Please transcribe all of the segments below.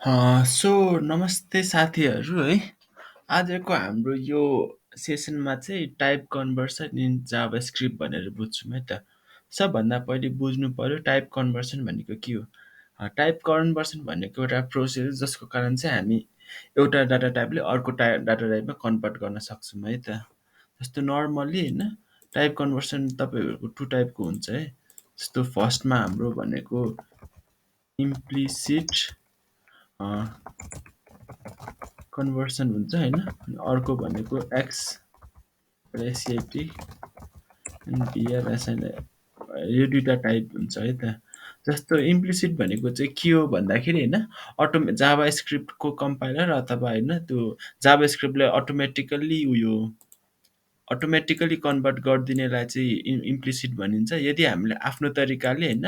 So नमस्ते साथीहरू है। आजको हाम्रो यो सेसनमा चाहिँ टाइप कन्भर्सन इन जाभास्क्रिप्ट भनेर बुझ्छौँ है त। सबभन्दा पहिले बुझ्नु पर्यो टाइप कन्भर्सन भनेको के हो। टाइप कन्भर्सन भनेको एउटा प्रोसेस जसको कारण चाहिँ हामी एउटा डाटा टाइपले अर्को डाटा टाइपमा कन्भर्ट गर्न सक्छौँ है त। जस्तो नर्मली होइन, टाइप कन्भर्सन तपाईँहरूको टु टाइपको हुन्छ है। जस्तो फर्स्टमा हाम्रो भनेको इम्प्लिसिट कन्भर्सन हुन्छ होइन, अनि अर्को भनेको एसएटी अनि डिआरएसएन, यो दुईवटा टाइप हुन्छ है त। जस्तो इम्प्लिसिट भनेको चाहिँ के हो भन्दाखेरि होइन, जाभा स्क्रिप्टको कम्पाइलर अथवा होइन त्यो जाभा स्क्रिप्टलाई अटोमेटिकली कन्भर्ट गरिदिनेलाई चाहिँ इम्प्लिसिट भनिन्छ। यदि हामीले आफ्नो तरिकाले होइन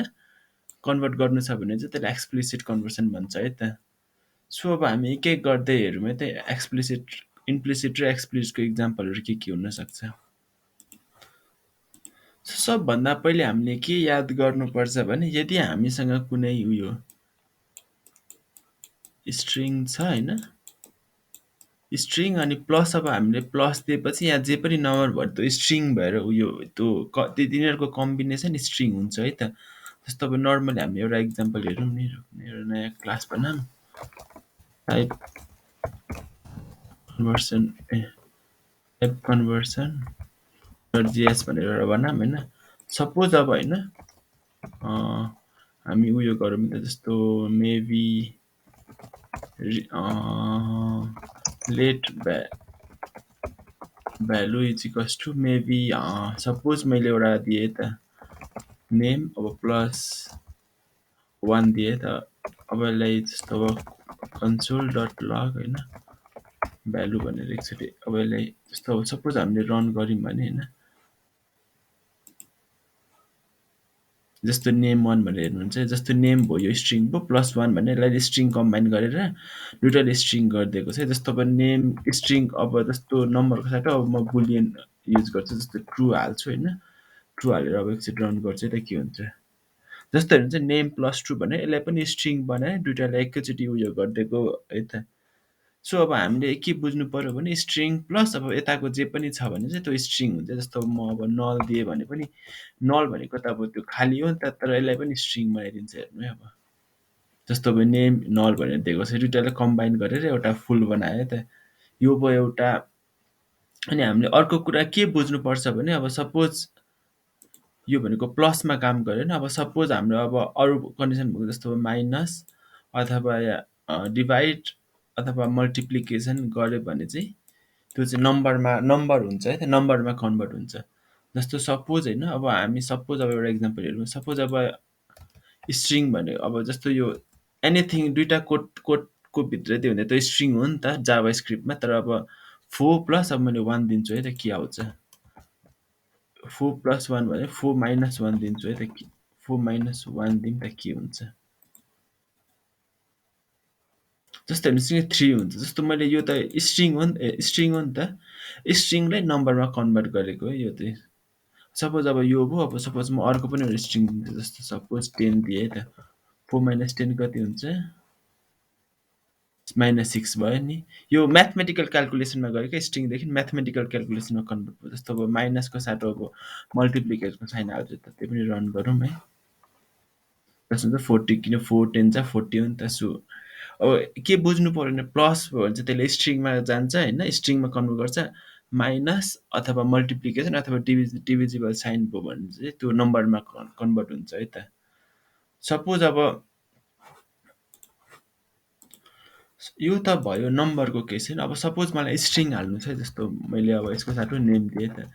कन्भर्ट गर्नु छ भने चाहिँ त्यसलाई एक्सप्लिसिट कन्भर्सन भन्छ है त। सो अब हामी एक एक गर्दै हेरौँ है त, इम्प्लिसिट र एक्सप्लिसिटको इक्जाम्पलहरू के हुनसक्छ। सबभन्दा पहिले हामीले के याद गर्नुपर्छ भने यदि हामीसँग कुनै उयो स्ट्रिङ छ होइन, स्ट्रिङ अनि प्लस, अब हामीले प्लस दिएपछि यहाँ जे पनि नम्बर भयो त्यो स्ट्रिङ भएर उयो त्यो तिनीहरूको कम्बिनेसन स्ट्रिङ हुन्छ है त। जस्तो अब नर्मली हामी एउटा इक्जाम्पल हेरौँ नि, एउटा नयाँ क्लास बनाऊँ, टाइप कन्भर्सन जिएस भनेर एउटा बनाऊँ होइन। सपोज अब होइन हामी उयो गरौँ त, जस्तो maybe let value is equals to maybe suppose मैले एउटा दिएँ त नेम, अब प्लस 1 दिएँ त। अब यसलाई जस्तो अब कन्सोल डट लग होइन भ्यालु भनेर एकचोटि अब यसलाई जस्तो अब सपोज हामीले रन गऱ्यौँ भने होइन, जस्तो नेम 1 भनेर हेर्नुहुन्छ, जस्तो नेम भयो यो स्ट्रिङ भयो, प्लस 1 भने यसलाई स्ट्रिङ कम्बाइन गरेर दुइटाले स्ट्रिङ गरिदिएको छ। जस्तो अब नेम स्ट्रिङ, अब जस्तो नम्बरको साथ अब म बुलियन युज गर्छु, जस्तो ट्रु हाल्छु होइन, ट्रु हालेर अब एकचोटि रन गर्छु त के हुन्छ। जस्तो हेर्नुहुन्छ नेम प्लस 2 भने यसलाई पनि स्ट्रिङ बनाए दुइटालाई एकैचोटि उयो गरिदिएको है त। सो अब हामीले के बुझ्नु पर्यो भने स्ट्रिङ प्लस अब यताको जे पनि छ भने चाहिँ त्यो स्ट्रिङ हुन्छ। जस्तो म अब नल दिएँ भने पनि नल भनेको त अब त्यो खाली हो नि त, तर यसलाई पनि स्ट्रिङ बनाइदिन्छ हेर्नु है। अब जस्तो अब नेम नल भनेर दिएको छ, दुइटालाई कम्बाइन गरेर एउटा फुल बनायो त, यो भयो एउटा। अनि हामीले अर्को कुरा के बुझ्नुपर्छ भने अब सपोज यो भनेको प्लसमा काम गरेन, अब सपोज हाम्रो अब अरू कन्डिसन भएको जस्तो माइनस अथवा डिभाइड अथवा मल्टिप्लिकेसन गऱ्यो भने चाहिँ त्यो चाहिँ नम्बर हुन्छ है त, नम्बरमा कन्भर्ट हुन्छ। जस्तो सपोज होइन, अब हामी सपोज अब एउटा इक्जाम्पल हेरौँ, सपोज अब स्ट्रिङ भन्यो, अब जस्तो यो एनिथिङ दुइटा कोडको भित्र दियो भने त्यो स्ट्रिङ हो नि त जाभा स्क्रिप्टमा। तर अब 4 प्लस अब मैले 1 दिन्छु है त, के आउँछ 4 प्लस 1 भने 4 माइनस 1 दिन्छु है त, 4 माइनस 1 दिउँ त के हुन्छ। जस्तो हेर्नुहोस् 3 हुन्छ। जस्तो मैले यो त स्ट्रिङ हो नि त, स्ट्रिङलाई नम्बरमा कन्भर्ट गरेको है यो चाहिँ। सपोज अब यो भयो, अब सपोज म अर्को पनि एउटा स्ट्रिङ दिन्छु, जस्तो सपोज 10 दिएँ है त, 4 माइनस 10 कति हुन्छ, -6 भयो नि। यो म्याथमेटिकल क्यालकुलेसनमा गयो क्या, स्ट्रिङदेखि म्याथमेटिकल क्यालकुलेसनमा कन्भर्ट भयो। जस्तो अब माइनसको साटो अब मल्टिप्लिकेसनको साइन हाल्छु त, त्यो पनि रन गरौँ है। जस्तो 40, किन 4 10 जा 40 हो नि त। सो अब के बुझ्नु पर्यो भने प्लस भयो भने चाहिँ त्यसले स्ट्रिङमा जान्छ होइन, स्ट्रिङमा कन्भर्ट गर्छ। माइनस अथवा मल्टिप्लिकेसन अथवा डिभिजिबल साइन भयो भने चाहिँ त्यो नम्बरमा कन्भर्ट हुन्छ है त। सपोज अब यो त भयो नम्बरको केस होइन। अब सपोज मलाई स्ट्रिङ हाल्नु छ, जस्तो मैले अब यसको साटो नेम दिएँ त,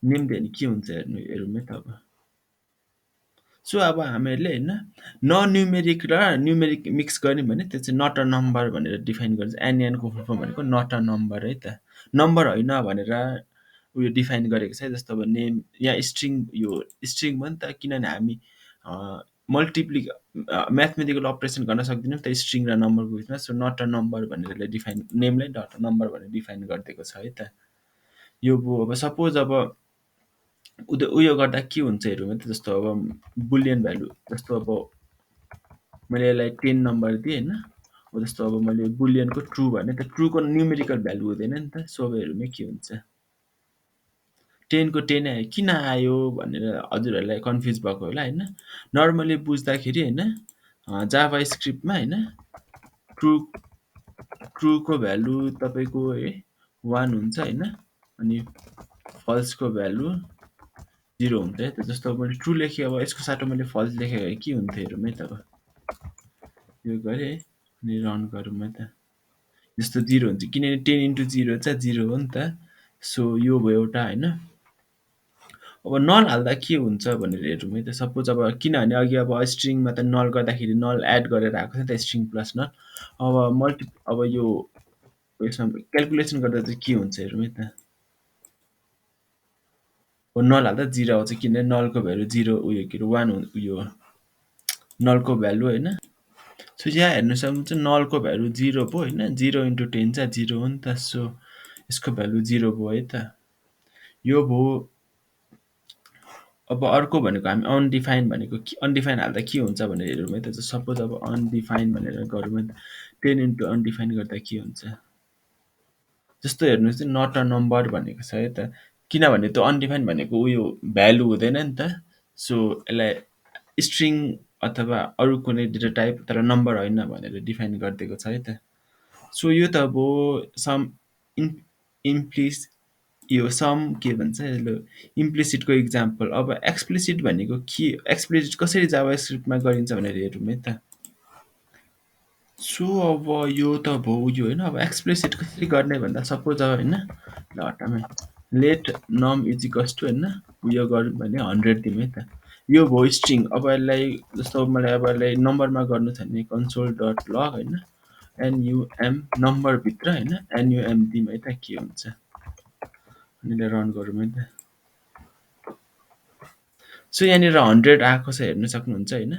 नेम दियो भने के हुन्छ हेरौँ है त। अब सो अब हामीहरूले होइन नन्युमेरिक र न्युमेरिक मिक्स गऱ्यौँ भने त्यो चाहिँ नट अ नम्बर भनेर डिफाइन गर्छ। एनएनको फुल फर्म भनेको नट अ नम्बर है त, नम्बर होइन भनेर उयो डिफाइन गरेको छ है। जस्तो अब नेम यहाँ स्ट्रिङ, यो स्ट्रिङ भयो नि त, किनभने हामी म्याथमेटिकल अपरेसन गर्न सक्दैनौँ त स्ट्रिङ र नम्बरको बिचमा। सो नट अ नम्बर भनेर यसलाई डिफाइन, नेमलाई नट अ नम्बर भनेर डिफाइन गरिदिएको छ है त। यो भयो। अब सपोज अब उयो गर्दा के हुन्छ हेरौँ है त। जस्तो अब बुलियन भ्यालु, जस्तो अब मैले यसलाई 10 नम्बर दिएँ होइन, अब जस्तो अब मैले बुलियनको ट्रु भने त ट्रुको न्युमेरिकल भ्यालु हुँदैन नि त, सो अब हेरौँ के हुन्छ। 10 को 10 आयो, किन आयो भनेर हजुरहरूलाई कन्फ्युज भएको होला होइन। नर्मली बुझ्दाखेरि होइन जाभा स्क्रिप्टमा होइन ट्रु ट्रुको भ्यालु तपाईँको 1 हुन्छ होइन, अनि फल्सको भ्यालु 0 हुन्छ है त। जस्तो अब मैले ट्रु लेखेँ, अब यसको साटो मैले फल्स लेखेँ भने के हुन्थ्यो हेरौँ है त। अब यो गरेँ अनि रन गरौँ है त। जस्तो 0 हुन्छ, किनभने 10 इन्टु 0 चाहिँ 0 हो नि त। सो यो भयो एउटा होइन। अब नल हाल्दा के हुन्छ भनेर हेरौँ है त। सपोज अब किनभने अघि अब स्ट्रिङमा त नल गर्दाखेरि नल एड गरेर आएको छ नि त, स्ट्रिङ प्लस नल। अब यो यसमा क्यालकुलेसन गर्दा चाहिँ के हुन्छ हेरौँ है त। अब नल हाल्दा 0 आउँछ, किनभने नलको भ्यालु 0 उयो के अरे 1 उयो नलको भ्यालु होइन। सो यहाँ हेर्न सक्नुहुन्छ नलको भ्यालु 0 भयो होइन, 0 इन्टु 10 चाहिँ 0 हो नि त। सो यसको भ्यालु 0 भयो है त। यो भयो। अब अर्को भनेको हामी अनडिफाइन भनेको अनडिफाइन हाल्दा के हुन्छ भनेर हेरौँ है त। सपोज अब अनडिफाइन भनेर गरौँ है त, 10 इन्टु अनडिफाइन गर्दा के हुन्छ। जस्तो हेर्नुहोस् नट अ नम्बर भनेको छ है त, किनभने त्यो अनडिफाइन भनेको उयो भ्यालु हुँदैन नि त। सो यसलाई स्ट्रिङ अथवा अरू कुनै डेटा टाइप तर नम्बर होइन भनेर डिफाइन गरिदिएको छ है त। सो यो त अब सम इम् इम्प्लिस यो सम के भन्छ ल इम्प्लिसिटको इक्जाम्पल। अब एक्सप्लिसिट भनेको के, एक्सप्लिसिट कसरी जाभास्क्रिप्टमा गरिन्छ भनेर हेरौँ है त। सो अब यो त भयो उयो होइन। अब एक्सप्लिसिट कसरी गर्ने भन्दा सपोज अब होइन ल हटामै let num is equals to होइन उयो गरौँ भने 100 दिउँ है त। यो भयो स्ट्रिङ। अब यसलाई जस्तो मलाई अब यसलाई नम्बरमा गर्नु छ भने कन्सोल डट लग होइन एनयुएम नम्बरभित्र होइन एनयुएम दिउँ है त, के हुन्छ। अनि यसलाई रन गरौँ है त। सो यहाँनिर 100 आएको छ हेर्न सक्नुहुन्छ होइन।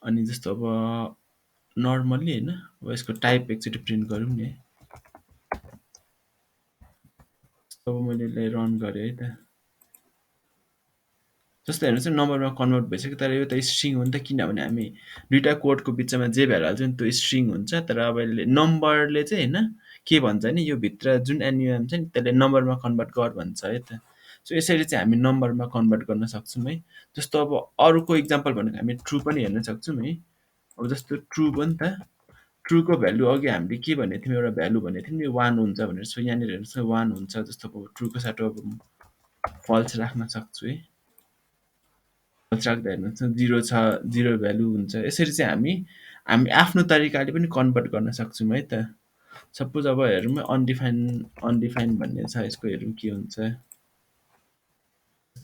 अनि जस्तो अब नर्मल्ली होइन अब यसको टाइप एकचोटि प्रिन्ट गरौँ नि है। अब मैले यसलाई रन गरेँ है त। जस्तो हेर्नुहोस् न नम्बरमा कन्भर्ट भइसक्यो, तर यो त स्ट्रिङ हो नि त, किनभने हामी दुईवटा कोडको बिचमा जे भ्यालु हाल्छ नि त्यो स्ट्रिङ हुन्छ। तर अब यसले नम्बरले चाहिँ होइन के भन्छ नि यो भित्र जुन एनयुएम छ नि त्यसले नम्बरमा कन्भर्ट गर भन्छ है त। सो यसरी चाहिँ हामी नम्बरमा कन्भर्ट गर्न सक्छौँ है। जस्तो अब अरूको इक्जाम्पल भनेको हामी ट्रु पनि हेर्न सक्छौँ है। अब जस्तो ट्रु भयो नि त, ट्रुको भ्यालु अघि हामीले के भनेको थियौँ, एउटा भ्यालु भनेको थियौँ नि 1 हुन्छ भनेर। सो यहाँनिर हेर्नुहोस् न 1 हुन्छ। जस्तो अब ट्रुको साटो अब फल्स राख्न सक्छु है। फल्स राख्दा हेर्नुहोस् न 0 छ, 0 भ्यालु हुन्छ। यसरी चाहिँ हामी आफ्नो तरिकाले पनि कन्भर्ट गर्न सक्छौँ है त। सपोज अब हेरौँ अनडिफाइन अनडिफाइन भन्ने छ, यसको हेरौँ के हुन्छ।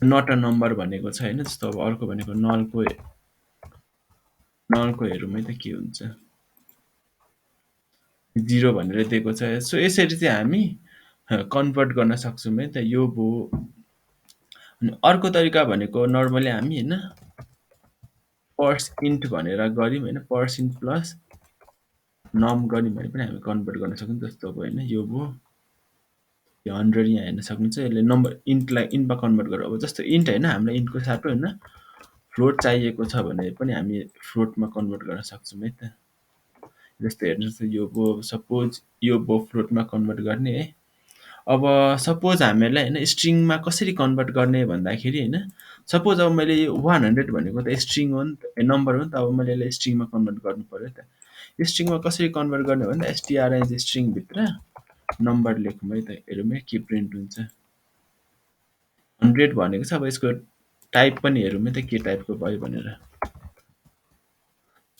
नट अ नम्बर भनेको छ होइन। जस्तो अब अर्को भनेको नलको हेरौँ है त के हुन्छ। 0 भनेर दिएको छ। सो यसरी चाहिँ हामी कन्भर्ट गर्न सक्छौँ है त। यो भयो। अनि अर्को तरिका भनेको नर्मली हामी होइन पर्स इन्ट भनेर गऱ्यौँ होइन, पर्स इन्ट प्लस नम गऱ्यौँ भने पनि हामी कन्भर्ट गर्न सक्छौँ। जस्तो अब होइन यो भयो, यो 100 यहाँ हेर्न सक्नुहुन्छ। यसले नम्बर इन्टलाई इन्टमा कन्भर्ट गरेर अब जस्तो इन्ट होइन हामीलाई इन्टको साटो होइन फ्लोट चाहिएको छ भने पनि हामी फ्लोटमा कन्भर्ट गर्न सक्छौँ है त। जस्तो हेर्नुहोस् यो भयो, सपोज यो भयो फ्लोटमा कन्भर्ट गर्ने है। अब सपोज हामीहरूलाई होइन स्ट्रिङमा कसरी कन्भर्ट गर्ने भन्दाखेरि होइन सपोज अब मैले यो 100 भनेको त स्ट्रिङ हो नि त, नम्बर हो नि त। अब मैले यसलाई स्ट्रिङमा कन्भर्ट गर्नु पऱ्यो त। स्ट्रिङमा कसरी कन्भर्ट गर्ने भन्दा एसटिआरएनजी स्ट्रिङभित्र नम्बर लेखौँ है त। हेरौँ है के प्रिन्ट हुन्छ। 100 भनेको छ। अब यसको टाइप पनि हेरौँ है त के टाइपको भयो भनेर।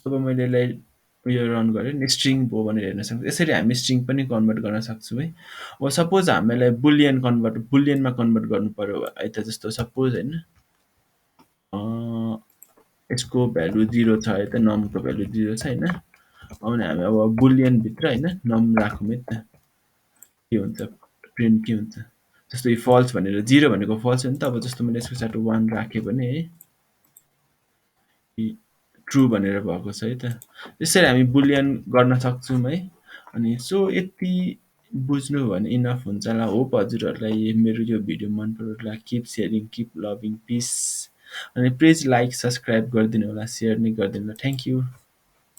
अब मैले यसलाई उयो रन गरेँ नि स्ट्रिङ भयो भनेर हेर्न सक्छु। यसरी हामी स्ट्रिङ पनि कन्भर्ट गर्न सक्छौँ है। अब सपोज हामीलाई बुलियनमा कन्भर्ट गर्नु पऱ्यो है त। जस्तो सपोज होइन यसको भ्यालु 0 छ है त, नमको भ्यालु 0 छ होइन। अनि हामी अब बुलियनभित्र होइन नम राखौँ है त, के हुन्छ प्रिन्ट के हुन्छ। जस्तो यो फल्स भनेर 0 भनेको फल्स हो नि त। अब जस्तो मैले यसको साटो 1 राखेँ भने है ट्रु भनेर भएको छ है त। यसरी हामी बुलियन गर्न सक्छौँ है। अनि सो यति बुझ्नु भने इनफ हुन्छ होला। होप हजुरहरूलाई मेरो यो भिडियो मन पऱ्यो होला। Keep sharing keep loving peace. अनि प्लिज लाइक सब्सक्राइब गरिदिनु होला, सेयर नै गरिदिनु होला। Thank you.